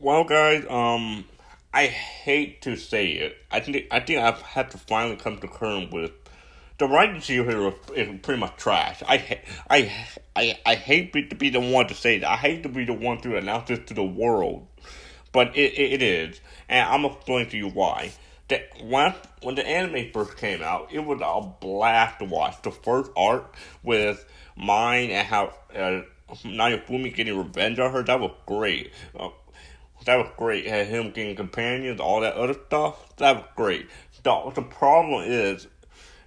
Well, guys, I hate to say it. I think I've had to finally come to terms with the writing here is pretty much trash. I hate to be the one to say that. I hate to be the one to announce this to the world, but it is, and I'm gonna explain to you why. When the anime first came out, it was a blast to watch. The first arc with mine and how Naofumi getting revenge on her, that was great. That was great. Had him getting companions, all that other stuff. That was great. The problem is,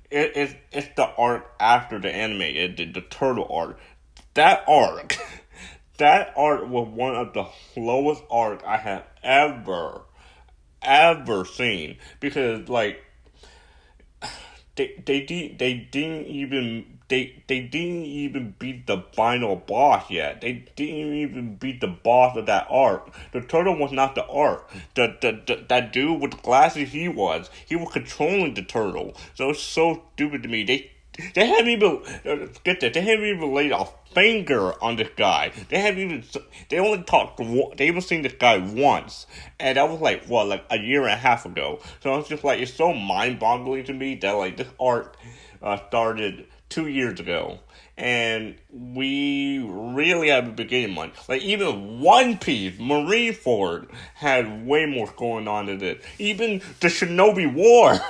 it's the arc after the anime ended, the turtle arc. That arc, that arc was one of the slowest arcs I have ever seen. Because like they didn't even they didn't even beat the final boss yet. They didn't even beat the boss of that arc. The turtle was not the arc. That dude with the glasses, he was controlling the turtle. So it's so stupid to me. They haven't even get that. They haven't even laid a finger on this guy. They only talked. They even seen this guy once, and that was like a year and a half ago. So it's just like it's so mind-boggling to me that like this arc started 2 years ago, and we really haven't been getting much. Like even One Piece, Marineford had way more going on than this. Even the Shinobi War,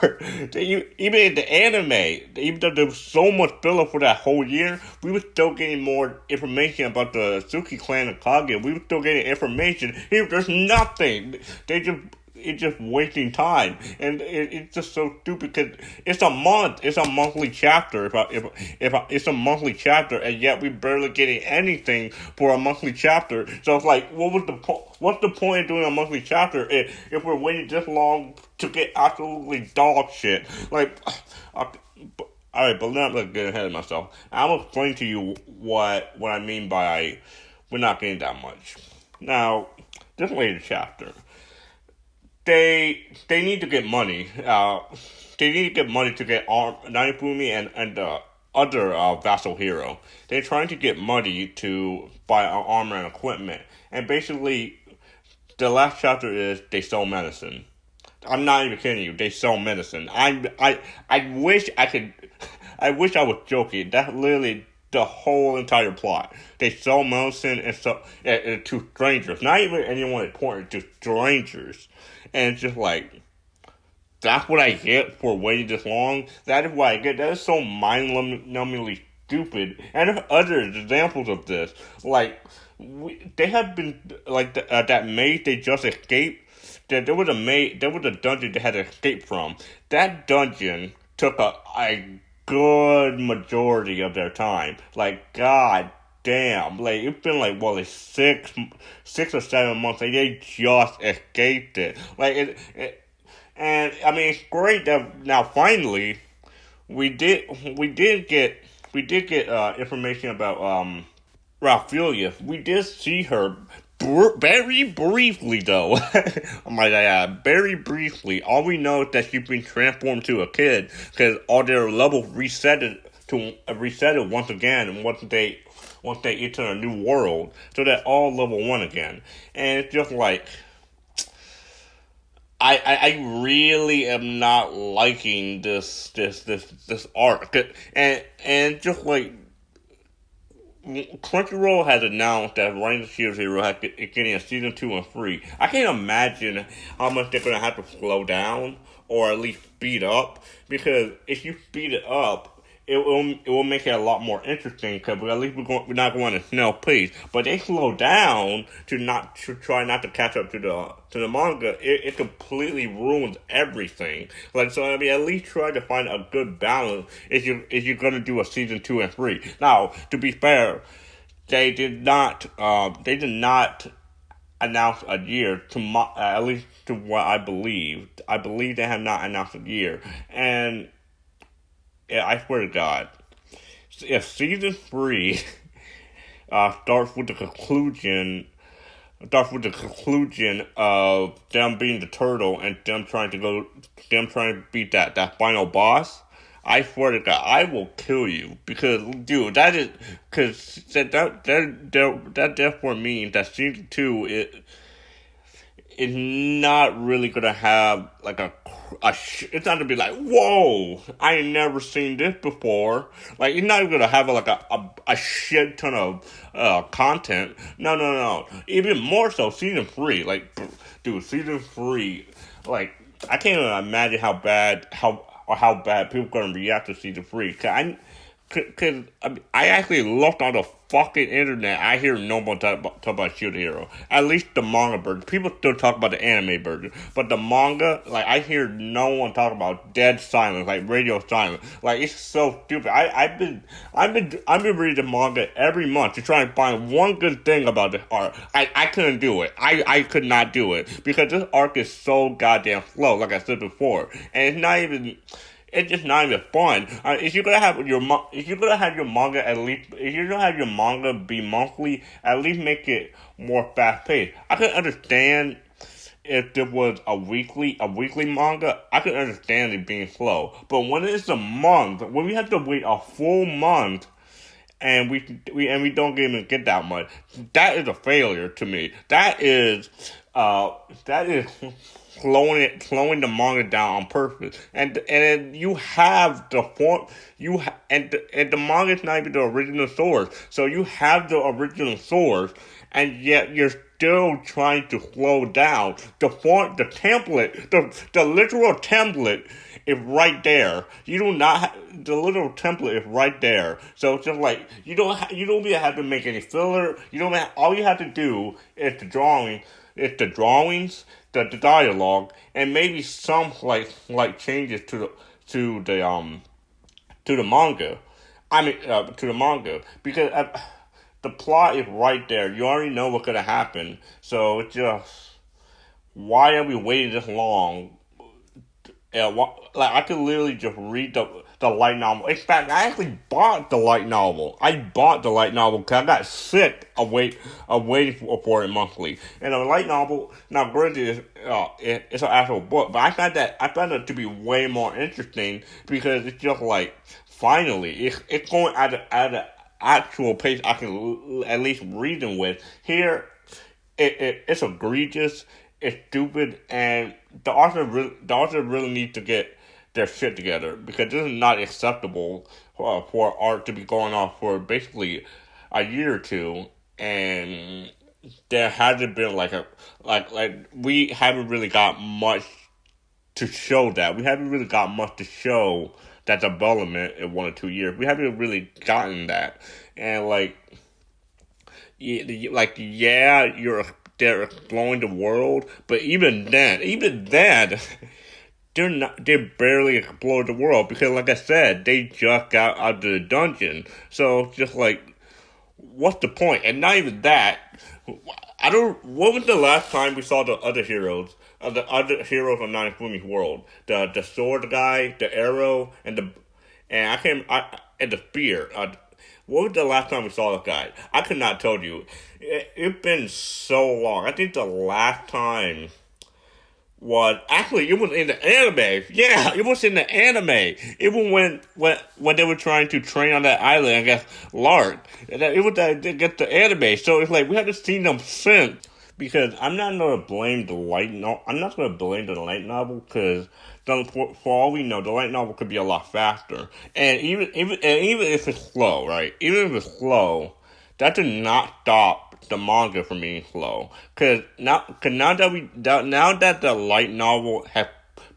even in the anime, even though there was so much filler for that whole year, we were still getting more information about the Suki clan of Kage. We were still getting information. Here, there's nothing. It's just wasting time, and it's just so stupid because it's a month. It's a monthly chapter. It's a monthly chapter, and yet we barely getting anything for a monthly chapter. So it's like, what's the point of doing a monthly chapter if we're waiting this long to get absolutely dog shit? Like, all right, but not like getting ahead of myself. I'm gonna explain to you what I mean by we're not getting that much. Now, this later chapter. They need to get money. They need to get money to get Naofumi and other vassal hero. They're trying to get money to buy armor and equipment. And basically, the last chapter is they sell medicine. I'm not even kidding you. They sell medicine. I wish I could. I wish I was joking. That's literally the whole entire plot. They sell medicine to strangers, not even anyone important, to strangers, and it's just like that's what I get for waiting this long. That is what I get. That is so mind-numbingly stupid. And there are other examples of this, like they have been like that maze they just escaped. There was a dungeon they had to escape from. That dungeon took a good majority of their time. Like, god damn. Like, it's been like 6 or 7 months. Like, they just escaped it. Like, and I mean, it's great that now finally we did get information about Rapthalia. We did see her very briefly, though. I might add, very briefly. All we know is that she's been transformed to a kid because all their levels resetted once again, and once they enter a new world, so they're all level 1 again. And it's just like I really am not liking this arc, and just like Crunchyroll has announced that Rain of Shield Hero is getting a season 2 and 3. I can't imagine how much they're gonna have to slow down or at least speed up, because if you speed it up, it will make it a lot more interesting, because at least we're not going to snail pace. But they slow down to try not to catch up to the manga. It completely ruins everything. Like, so I mean, at least try to find a good balance if you're gonna do a season 2 and 3. Now, to be fair, they did not announce a year at least to what I believe. I believe they have not announced a year, and yeah, I swear to God, if season 3 starts with the conclusion of them being the turtle and them trying to beat that final boss, I swear to God, I will kill you, because dude, that therefore means that season 2 is is not really gonna have like it's not gonna be like, whoa, I ain't never seen this before. Like, it's not even gonna have like a shit ton of content. No. Even more so, season 3. Like, dude, season 3. Like, I can't even imagine how bad people gonna react to season 3. Cause I actually looked on the fucking internet. I hear no one talk about Shield Hero. At least the manga version. People still talk about the anime version, but the manga, like, I hear no one talk about dead silence, like radio silence. Like, it's so stupid. I've been reading the manga every month to try and find one good thing about this arc. I couldn't do it. I could not do it because this arc is so goddamn slow. Like I said before, and it's not even. It's just not even fun. If you're gonna have your manga at least, if you're gonna have your manga be monthly, at least make it more fast paced. I could understand if there was a weekly manga. I could understand it being slow, but when it's a month, when we have to wait a full month, and we don't even get that much, that is a failure to me. That is slowing the manga down on purpose, and you have the form, and the manga is not even the original source, so you have the original source, and yet you're still trying to slow down the template, the literal template is right there. You do not the literal template is right there. So it's just like you don't even have to make any filler. All you have to do is the drawings, the dialogue, and maybe some like changes to the manga. To the manga, because the plot is right there. You already know what's gonna happen. So it's just, why are we waiting this long? Like, I could literally just read the light novel. In fact, I actually bought the light novel. Because I got sick of waiting for it monthly. And the light novel, now granted, it's an actual book, but I found it to be way more interesting because it's just like, finally, it's going at an actual pace I can at least reason with. Here, it's egregious. It's stupid, and the author really needs to get their shit together, because this is not acceptable for art to be going on for basically a year or two, and there hasn't been like we haven't really got much to show that. We haven't really got much to show that development in 1 or 2 years. We haven't really gotten that, and they're exploring the world, but even then, they barely explored the world, because, like I said, they just got out of the dungeon. So just like, what's the point? And not even that. What was the last time we saw the other heroes? The other heroes of Naofumi's world, the sword guy, the arrow, and the spear. What was the last time we saw this guy? I could not tell you. It's been so long. I think the last time it was in the anime. Yeah, it was in the anime. Even when they were trying to train on that island, I guess, Lark. It was to get the anime. So it's like we haven't seen them since. Because I'm not going to blame the light novel. I'm not going to blame the light novel, because for all we know, the light novel could be a lot faster. And even if it's slow, right? Even if it's slow, that does not stop the manga from being slow. Because now that the light novel has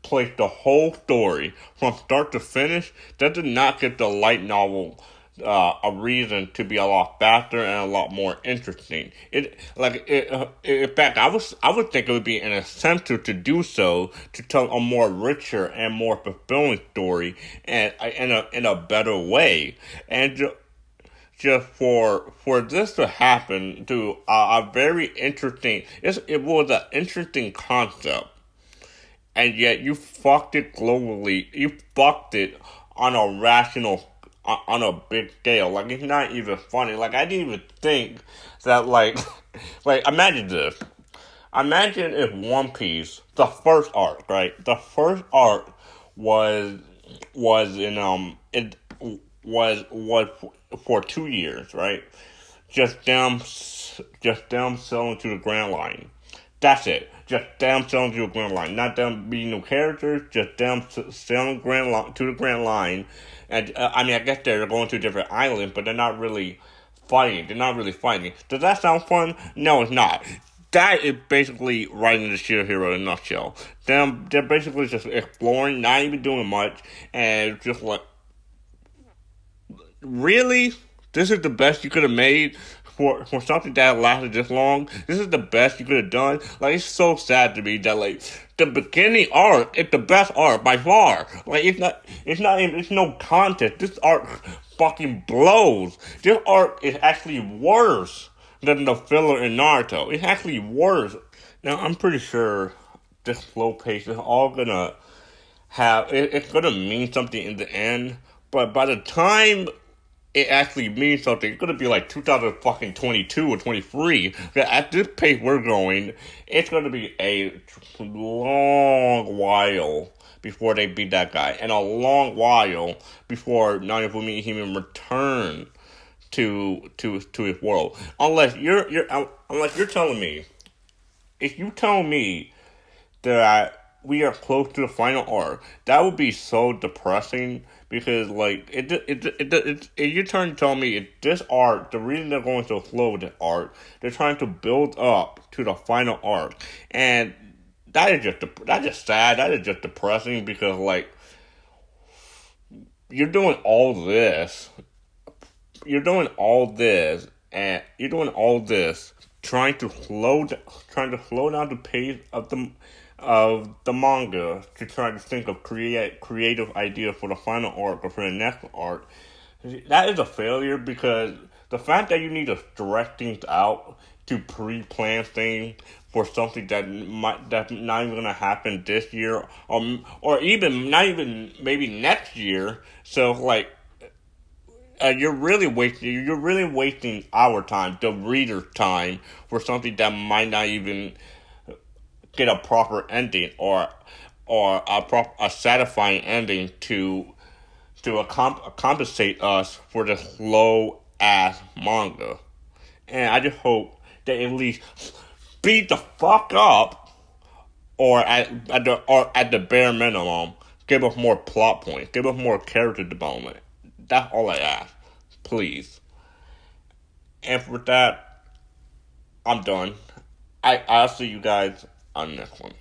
placed the whole story from start to finish, that does not give the light novel a reason to be a lot faster and a lot more interesting. In fact, I would think it would be an incentive to do so, to tell a more richer and more fulfilling story, and in a better way. And just for this to happen to a very interesting, it was an interesting concept, and yet you fucked it globally. You fucked it on a big scale. Like, it's not even funny. Like, I didn't even think that, like imagine this. Imagine if One Piece, the first arc, right? The first arc was for 2 years, right? Just them sailing to the Grand Line. That's it. Just them selling to a grand line, not them being new characters. Just them selling grand line to the grand line, and I mean, I guess they're going to a different island, but they're not really fighting. They're not really fighting. Does that sound fun? No, it's not. That is basically writing the Shield Hero in a nutshell. They're basically just exploring, not even doing much, and just like, really? This is the best you could have made for something that lasted this long? This is the best you could have done? Like, it's so sad to me that, like, the beginning arc is the best art by far. Like, it's no contest. This art fucking blows. This art is actually worse than the filler in Naruto. It's actually worse. Now, I'm pretty sure this slow pace is all gonna it's gonna mean something in the end, but by the time it actually means something, it's gonna be like 2022 or 23. At this pace we're going, it's gonna be a long while before they beat that guy, and a long while before Naofumi even return to his world. Unless you're telling me, if you tell me that we are close to the final arc, that would be so depressing because, like, you're trying to tell me this arc, the reason they're going so slow with the arc, they're trying to build up to the final arc, and that's just sad. That is just depressing because, like, you're doing all this, and you're doing all this trying to slow down the pace of the manga to try to think of creative ideas for the final arc or for the next arc. That is a failure because the fact that you need to stretch things out to pre-plan things for something that's not even gonna happen this year or even not even maybe next year. So, like, you're really wasting our time, the reader's time, for something that might not even get a proper ending or a satisfying ending to compensate us for the slow ass manga. And I just hope they at least beat the fuck up, or at the bare minimum, give us more plot points, give us more character development. That's all I ask, please. And with that, I'm done. I'll see you guys on the next one.